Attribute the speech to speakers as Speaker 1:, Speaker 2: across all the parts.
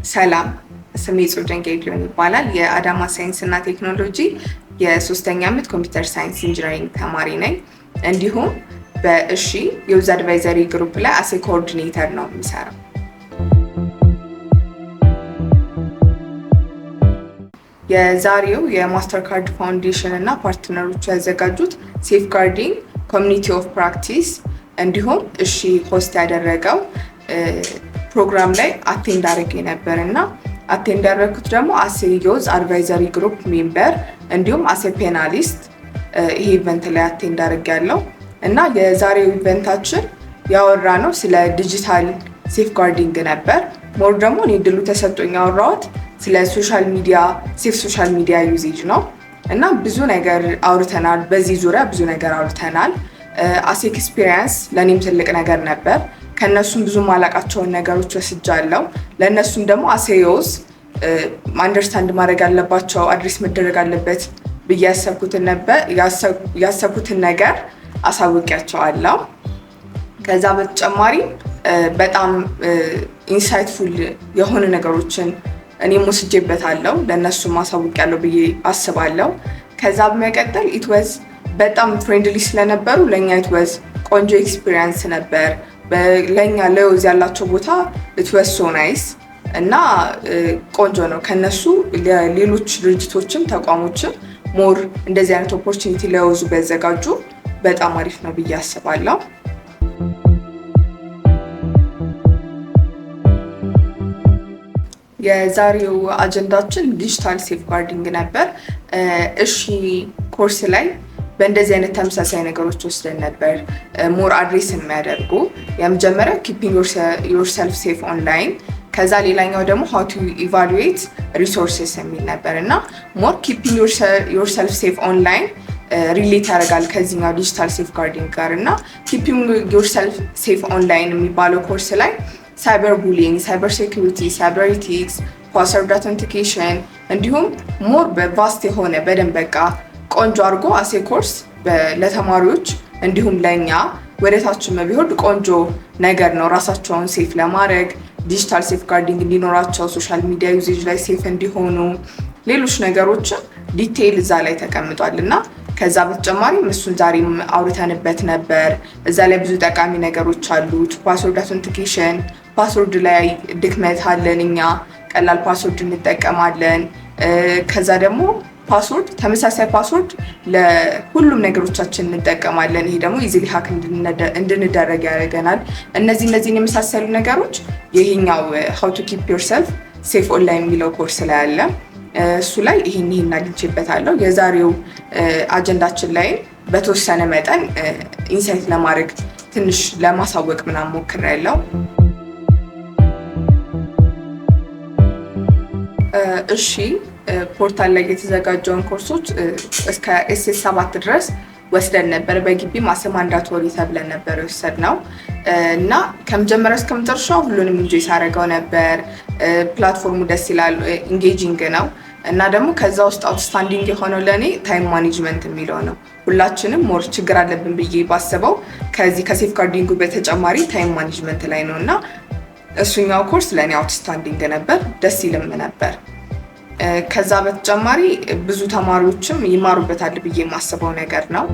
Speaker 1: ሰላም ስሜ ጾጀን ጌዲዮን ይባላል። የአዳማ ሳይንስ እና ቴክኖሎጂ የሶስተኛ ዓመት ኮምፒውተር ሳይንስ ኢንጂነሪንግ ተማሪ ነኝ። እንዲሁም በእሺ የዩዝ አድቫይዘሪ ግሩፕ ላይ አሴ ኮኦርዲኔተር ነው የሚሰራው። የዛሬው የማስተር ካርድ ፋውንዴሽን እና ፓርትነሮቹ ያዘጋጁት ሴፍ ጋርዲንግ ኮሚኒቲ ኦፍ ፕራክቲስ እንዲሁም እሺ ሆስት ያደረገው ፕሮግራም ላይ አቴንድ አድርጌ ነበር እና አቴንድ ያደረኩት ደግሞ አሴ ዩዝ አድቫይዘሪ ግሩፕ ሜምበር እንዲሁም አሴ ፔናሊስት ይሄ ኢቨንት ላይ አቴንድ አድርጌያለሁ እና የዛሬው ኢቨንታችን ያወራ ነው ስለ ዲጂታል ሴፍ ጋርዲንግ ነበር። ሞር ደግሞ እኔ ድሉ ተሰጥቶኝ ያወራሁት ስለ ሶሻል ሚዲያ ሴፍ ሶሻል ሚዲያ ዩዜጅ ነው እና ብዙ ነገር አውርተናል። በዚህ ዙሪያ ብዙ ነገር አውርተናል። አሴ ኤክስፒሪየንስ ለእኔም ትልቅ ነገር ነበር። ከነሱም ብዙ ማላቃቸውን ነገሮች ወስጃለሁ። ለእነሱም ደግሞ አሴ ዩዝ አንደርስታንድ ማድረግ አለባቸው፣ አድሬስ መደረግ አለበት ብዬ ያሰብኩትን ነገር አሳውቂያቸዋለሁ። ከዛ በተጨማሪ በጣም ኢንሳይትፉል የሆኑ ነገሮችን እኔም ወስጄበታለሁ፣ ለእነሱም አሳውቂያለሁ ብዬ አስባለሁ። ከዛ በመቀጠል ኢትወዝ በጣም ፍሬንድሊ ስለነበሩ ለእኛ ኢትወዝ ቆንጆ ኤክስፒሪየንስ ነበር። ለእኛ ለዩዝ ያላቸው ቦታ ኢትወዝ ሶ ናይስ እና ቆንጆ ነው። ከነሱ ሌሎች ድርጅቶችም ተቋሞችም ሞር እንደዚህ አይነት ኦፖርቹኒቲ ለዩዝ ቢያዘጋጁ በጣም አሪፍ ነው ብዬ አስባለሁ። የዛሬው አጀንዳችን ዲጂታል ሴፍ ጋርዲንግ ነበር። እሺ ኮርስ ላይ በእንደዚህ አይነት ተመሳሳይ ነገሮች ወስደን ነበር ሞር አድሬስ የሚያደርጉ። የመጀመሪያው ኪፒንግ ዮርሰልፍ ሴፍ ኦንላይን፣ ከዛ ሌላኛው ደግሞ ሃው ቱ ኢቫሉዌት ሪሶርስስ የሚል ነበር እና ሞር ኪፒንግ ዮርሰልፍ ሴፍ ኦንላይን ሪሌት ያደርጋል ከዚህኛው ዲጂታል ሴፍ ጋርዲንግ ጋር እና ኪፒንግ ዮርሰልፍ ሴፍ ኦንላይን የሚባለው ኮርስ ላይ ሳይበር ቡሊንግ፣ ሳይበር ሴኩሪቲ፣ ሳይበር ኢቲክስ፣ ፓስወርድ አውተንቲኬሽን እንዲሁም ሞር በቫስት የሆነ በደንብ በቃ ቆንጆ አድርጎ አሴ ኮርስ ለተማሪዎች እንዲሁም ለእኛ ወደታችን ቢሆን ቆንጆ ነገር ነው። ራሳቸውን ሴፍ ለማድረግ ዲጂታል ሴፍ ጋርዲንግ እንዲኖራቸው፣ ሶሻል ሚዲያ ዩዜጅ ላይ ሴፍ እንዲሆኑ፣ ሌሎች ነገሮችን ዲቴይል እዛ ላይ ተቀምጧል እና ከዛ በተጨማሪም እሱን ዛሬም አውርተንበት ነበር። እዛ ላይ ብዙ ጠቃሚ ነገሮች አሉት። ፓስወርድ አውተንቲኬሽን፣ ፓስወርድ ላይ ድክመት አለን፣ እኛ ቀላል ፓስወርድ እንጠቀማለን። ከዛ ደግሞ ፓስወርድ ተመሳሳይ ፓስወርድ ለሁሉም ነገሮቻችን እንጠቀማለን። ይሄ ደግሞ ኢዚሊ ሃክ እንድንደረግ ያደርገናል። እነዚህን የመሳሰሉ ነገሮች ይሄኛው ሃው ቱ ኪፕ ዮርሰልፍ ሴፍ ኦንላይን የሚለው ኮርስ ላይ አለ። እሱ ላይ ይሄን አግኝቼበታለሁ። የዛሬው አጀንዳችን ላይ በተወሰነ መጠን ኢንሳይት ለማድረግ ትንሽ ለማሳወቅ ምናምን ሞክሬያለሁ። እሺ ፖርታል ላይ የተዘጋጀውን ኮርሶች እስከ ኤስኤስ 7 ድረስ ወስደን ነበር። በግቢ ማንዳቶሪ ተብለን ነበር የወሰድነው እና ከመጀመሪያ እስከ መጨረሻው ሁሉንም ኢንጆይ ሳደርገው ነበር። ፕላትፎርሙ ደስ ይላል፣ ኢንጌጂንግ ነው እና ደግሞ ከዛ ውስጥ አውትስታንዲንግ የሆነው ለእኔ ታይም ማኔጅመንት የሚለው ነው። ሁላችንም ሞር ችግር አለብን ብዬ ባስበው ከዚህ ከሴፍ ጋርዲንጉ በተጨማሪ ታይም ማኔጅመንት ላይ ነው እና እሱኛው ኮርስ ለእኔ አውትስታንዲንግ ነበር፣ ደስ ይልም ነበር። ከዛ በተጨማሪ ብዙ ተማሪዎችም ይማሩበታል ብዬ የማስበው ነገር ነው።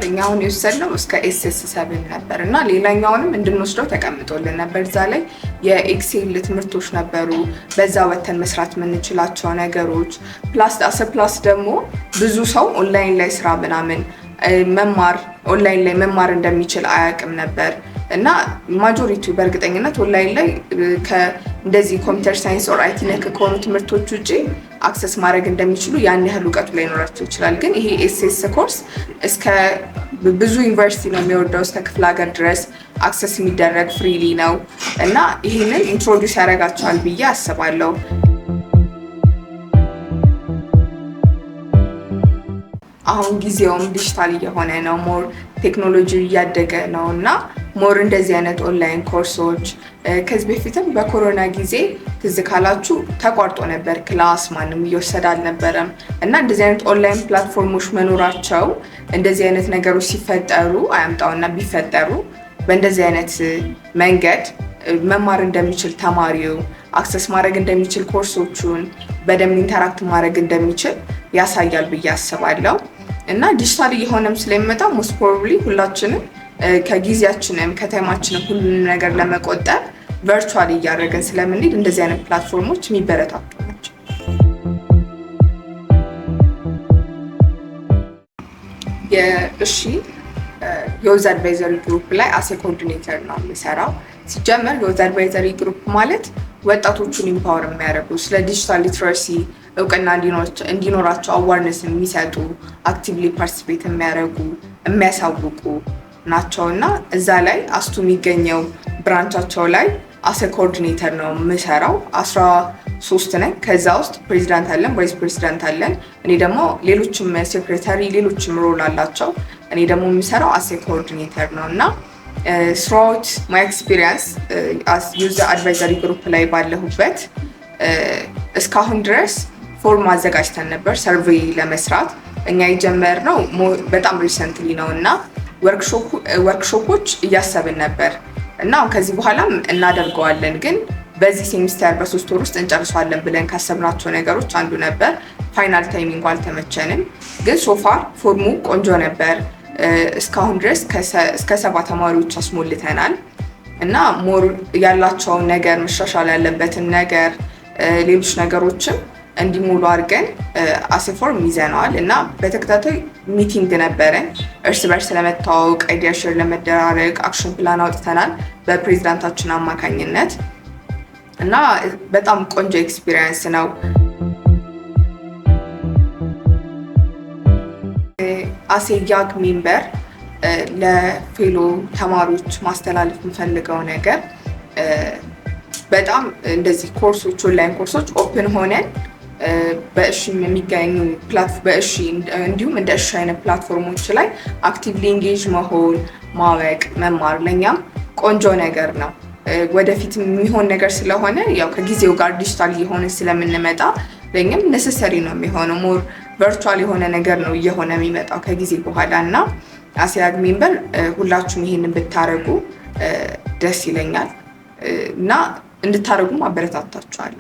Speaker 1: እኛውን የወሰድነው እስከ ኤስኤስ 7 ነበር እና ሌላኛውንም እንድንወስደው ተቀምጦልን ነበር። እዛ ላይ የኤክሴል ትምህርቶች ነበሩ፣ በዛ ወተን መስራት የምንችላቸው ነገሮች ፕላስ ደግሞ ብዙ ሰው ኦንላይን ላይ ስራ ምናምን ኦንላይን ላይ መማር እንደሚችል አያውቅም ነበር እና ማጆሪቲው በእርግጠኝነት ኦንላይን ላይ እንደዚህ ኮምፒውተር ሳይንስ ኦር አይቲ ነክ ከሆኑ ትምህርቶች ውጭ አክሰስ ማድረግ እንደሚችሉ ያን ያህል እውቀቱ ላይኖራቸው ይችላል። ግን ይሄ ኤስኤስ ኮርስ እስከ ብዙ ዩኒቨርሲቲ ነው የሚወርደው፣ እስከ ክፍለ ሀገር ድረስ አክሰስ የሚደረግ ፍሪሊ ነው እና ይህንን ኢንትሮዲውስ ያደርጋቸዋል ብዬ አስባለሁ። አሁን ጊዜውም ዲጂታል እየሆነ ነው፣ ሞር ቴክኖሎጂ እያደገ ነው እና ሞር እንደዚህ አይነት ኦንላይን ኮርሶች ከዚህ በፊትም በኮሮና ጊዜ ትዝ ካላችሁ ተቋርጦ ነበር ክላስ፣ ማንም እየወሰደ አልነበረም እና እንደዚህ አይነት ኦንላይን ፕላትፎርሞች መኖራቸው እንደዚህ አይነት ነገሮች ሲፈጠሩ አያምጣውና ቢፈጠሩ በእንደዚህ አይነት መንገድ መማር እንደሚችል ተማሪው አክሰስ ማድረግ እንደሚችል ኮርሶቹን በደንብ ኢንተራክት ማድረግ እንደሚችል ያሳያል ብዬ አስባለሁ። እና ዲጂታል እየሆነም ስለሚመጣ ሞስት ፕሮባብሊ ሁላችንም ከጊዜያችንም ከታይማችንም ሁሉንም ነገር ለመቆጠብ ቨርቹዋል እያደረግን ስለምንሄድ እንደዚህ አይነት ፕላትፎርሞች የሚበረታቱ ናቸው። እሺ የዩዝ አድቫይዘሪ ግሩፕ ላይ አሴ ኮኦርዲኔተር ነው የሚሰራው። ሲጀመር የዩዝ አድቫይዘሪ ግሩፕ ማለት ወጣቶቹን ኢምፓወር የሚያደርጉ ስለ ዲጂታል ሊትረሲ እውቅና እንዲኖራቸው አዋርነስ የሚሰጡ አክቲቭሊ ፓርቲሲፔት የሚያደርጉ የሚያሳውቁ ናቸው እና እዛ ላይ አስቱ የሚገኘው ብራንቻቸው ላይ አሴ ኮኦርዲኔተር ነው የምሰራው። 13 ነኝ። ከዛ ውስጥ ፕሬዚዳንት አለን፣ ቫይስ ፕሬዚዳንት አለን። እኔ ደግሞ ሌሎችም ሴክሬታሪ ሌሎችም ሮል አላቸው። እኔ ደግሞ የምሰራው አሴ ኮኦርዲኔተር ነው እና ስራውት ማይ ኤክስፒሪየንስ ዩዝ አድቫይዘሪ ግሩፕ ላይ ባለሁበት እስካሁን ድረስ ፎርም አዘጋጅተን ነበር ሰርቬይ ለመስራት። እኛ የጀመርነው በጣም ሪሰንትሊ ነው እና ወርክሾፖች እያሰብን ነበር እና ከዚህ በኋላም እናደርገዋለን፣ ግን በዚህ ሴሚስተር በ3 ወር ውስጥ እንጨርሷለን ብለን ካሰብናቸው ነገሮች አንዱ ነበር። ፋይናል ታይሚንግ አልተመቸንም፣ ግን ሶፋር ፎርሙ ቆንጆ ነበር። እስካሁን ድረስ እስከ 7 ተማሪዎች አስሞልተናል እና ሞር ያላቸውን ነገር መሻሻል ያለበትን ነገር ሌሎች ነገሮችም እንዲሞሉ አድርገን አሴፎርም ይዘነዋል እና በተከታታይ ሚቲንግ ነበረን እርስ በርስ ለመተዋወቅ አይዲያ ሼር ለመደራረግ አክሽን ፕላን አውጥተናል በፕሬዚዳንታችን አማካኝነት እና በጣም ቆንጆ ኤክስፒሪየንስ ነው። አሴ ያግ ሜምበር ለፌሎ ተማሪዎች ማስተላለፍ የምፈልገው ነገር በጣም እንደዚህ ኮርሶች ኦንላይን ኮርሶች ኦፕን ሆነን በእሺም የሚገኙ በእሺ እንዲሁም እንደ እሺ አይነት ፕላትፎርሞች ላይ አክቲቭሊ ኢንጌጅ መሆን ማወቅ መማር ለኛም ቆንጆ ነገር ነው። ወደፊት የሚሆን ነገር ስለሆነ ያው ከጊዜው ጋር ዲጂታል እየሆነ ስለምንመጣ ለኛም ነሰሰሪ ነው የሚሆነው። ሞር ቨርቹዋል የሆነ ነገር ነው እየሆነ የሚመጣው ከጊዜ በኋላ እና አሴ ያግ ሜምበር ሁላችሁም ይሄንን ብታረጉ ደስ ይለኛል እና እንድታረጉም አበረታታችኋለሁ።